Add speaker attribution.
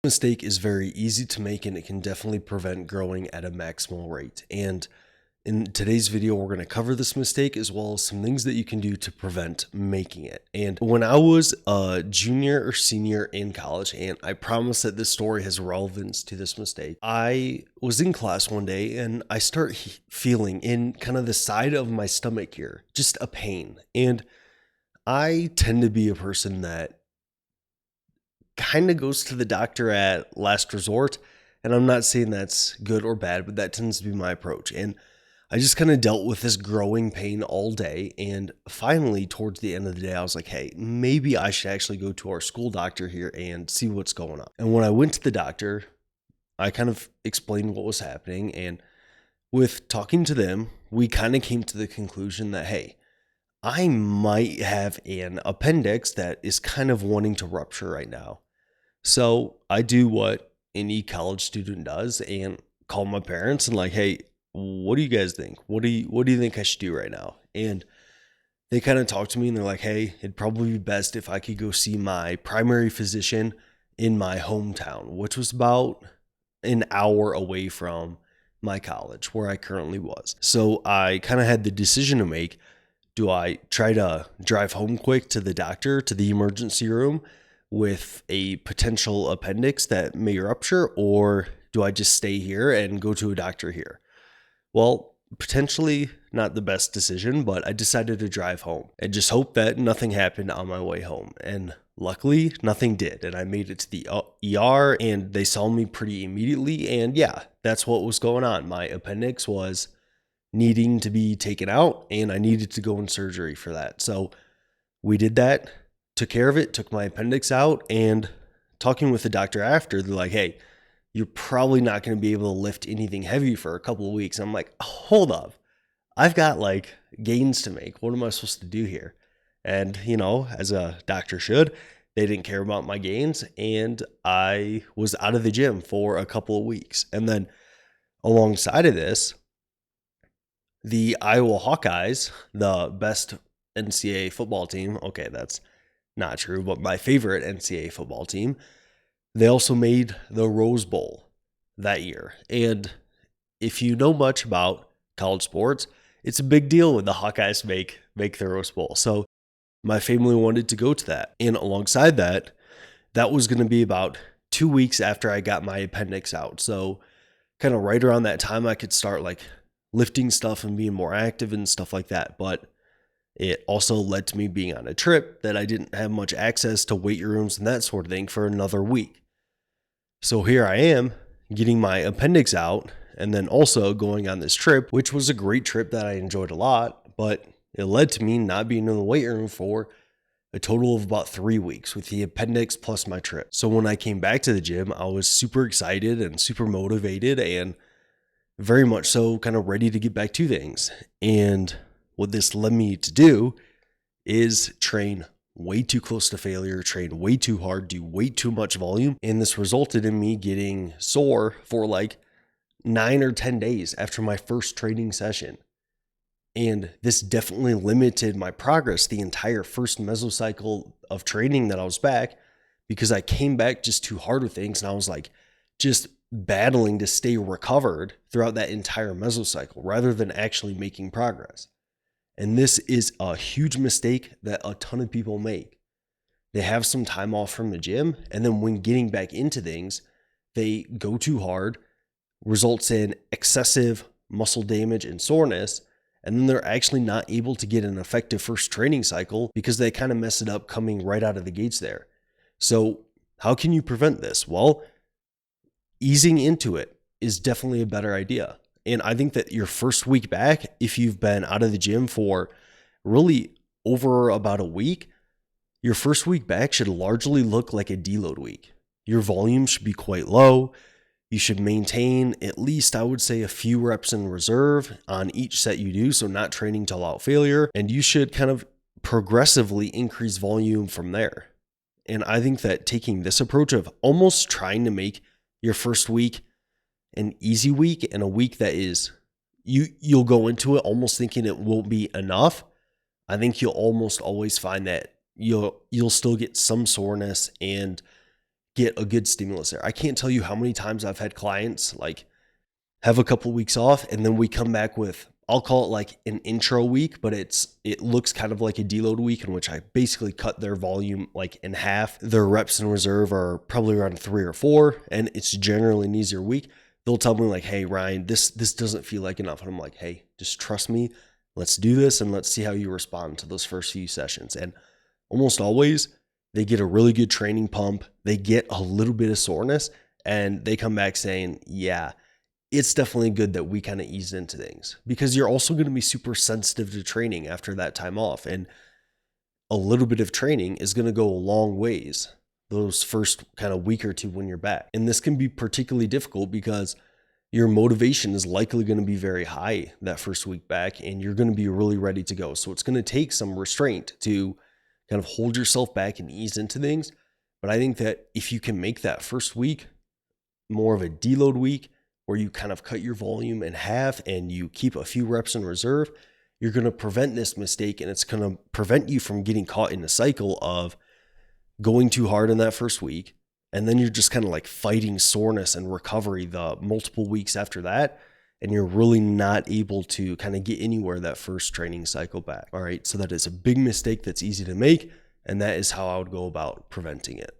Speaker 1: Mistake is very easy to make and it can definitely prevent growing at a maximal rate. And in today's video, we're going to cover this mistake as well as some things that you can do to prevent making it. And when I was a junior or senior in college, and I promise that this story has relevance to this mistake, I was in class one day and I start feeling in kind of the side of my stomach here, just a pain. And I tend to be a person that kind of goes to the doctor at last resort. And I'm not saying that's good or bad, but that tends to be my approach. And I just kind of dealt with this growing pain all day. And finally, towards the end of the day, I was like, hey, maybe I should actually go to our school doctor here and see what's going on. And when I went to the doctor, I kind of explained what was happening. And with talking to them, we kind of came to the conclusion that, hey, I might have an appendix that is kind of wanting to rupture right now. So I do what any college student does and call my parents and like, hey, what do you guys think? What do you think I should do right now? And they kind of talk to me and they're like, hey, it'd probably be best if I could go see my primary physician in my hometown, which was about an hour away from my college where I currently was. So I kind of had the decision to make. Do I try to drive home quick to the doctor, to the emergency room with a potential appendix that may rupture, or do I just stay here and go to a doctor here? Well, potentially not the best decision, but I decided to drive home and just hope that nothing happened on my way home. And luckily, nothing did. And I made it to the ER and they saw me pretty immediately. And yeah, that's what was going on. My appendix was needing to be taken out and I needed to go in surgery for that. So we did that, took care of it, took my appendix out, and talking with the doctor after, they're like, hey, you're probably not going to be able to lift anything heavy for a couple of weeks. And I'm like, hold up. I've got like gains to make. What am I supposed to do here? And, as a doctor should, they didn't care about my gains. And I was out of the gym for a couple of weeks. And then alongside of this, the Iowa Hawkeyes, the best NCAA football team. Okay, that's not true, but my favorite NCAA football team. They also made the Rose Bowl that year. And if you know much about college sports, it's a big deal when the Hawkeyes make the Rose Bowl. So my family wanted to go to that. And alongside that, that was going to be about 2 weeks after I got my appendix out. So kind of right around that time, I could start like lifting stuff and being more active and stuff like that. But it also led to me being on a trip that I didn't have much access to weight rooms and that sort of thing for another week. So here I am getting my appendix out and then also going on this trip, which was a great trip that I enjoyed a lot, but it led to me not being in the weight room for a total of about 3 weeks with the appendix plus my trip. So when I came back to the gym, I was super excited and super motivated and very much so kind of ready to get back to things. And what this led me to do is train way too close to failure, train way too hard, do way too much volume. And this resulted in me getting sore for like 9 or 10 days after my first training session. And this definitely limited my progress the entire first mesocycle of training that I was back, because I came back just too hard with things. And I was like just battling to stay recovered throughout that entire mesocycle rather than actually making progress. And this is a huge mistake that a ton of people make. They have some time off from the gym, and then when getting back into things, they go too hard, results in excessive muscle damage and soreness, and then they're actually not able to get an effective first training cycle because they kind of mess it up coming right out of the gates there. So how can you prevent this? Well, easing into it is definitely a better idea. And I think that your first week back, if you've been out of the gym for really over about a week, your first week back should largely look like a deload week. Your volume should be quite low. You should maintain at least, I would say, a few reps in reserve on each set you do, so not training till out failure. And you should kind of progressively increase volume from there. And I think that taking this approach of almost trying to make your first week an easy week and a week that is you'll go into it almost thinking it won't be enough, I think you'll almost always find that you'll still get some soreness and get a good stimulus there. I can't tell you how many times I've had clients like have a couple of weeks off, and then we come back with, I'll call it like an intro week, but it looks kind of like a deload week in which I basically cut their volume like in half. Their reps in reserve are probably around 3 or 4, and it's generally an easier week. They'll tell me like, hey, Ryan, this doesn't feel like enough. And I'm like, hey, just trust me. Let's do this and let's see how you respond to those first few sessions. And almost always they get a really good training pump. They get a little bit of soreness and they come back saying, yeah, it's definitely good that we kind of eased into things, because you're also going to be super sensitive to training after that time off. And a little bit of training is going to go a long ways those first kind of week or two when you're back. And this can be particularly difficult because your motivation is likely going to be very high that first week back, and you're going to be really ready to go. So it's going to take some restraint to kind of hold yourself back and ease into things. But I think that if you can make that first week more of a deload week, where you kind of cut your volume in half and you keep a few reps in reserve, you're going to prevent this mistake, and it's going to prevent you from getting caught in a cycle of going too hard in that first week. And then you're just kind of like fighting soreness and recovery the multiple weeks after that. And you're really not able to kind of get anywhere that first training cycle back. All right. So that is a big mistake that's easy to make. And that is how I would go about preventing it.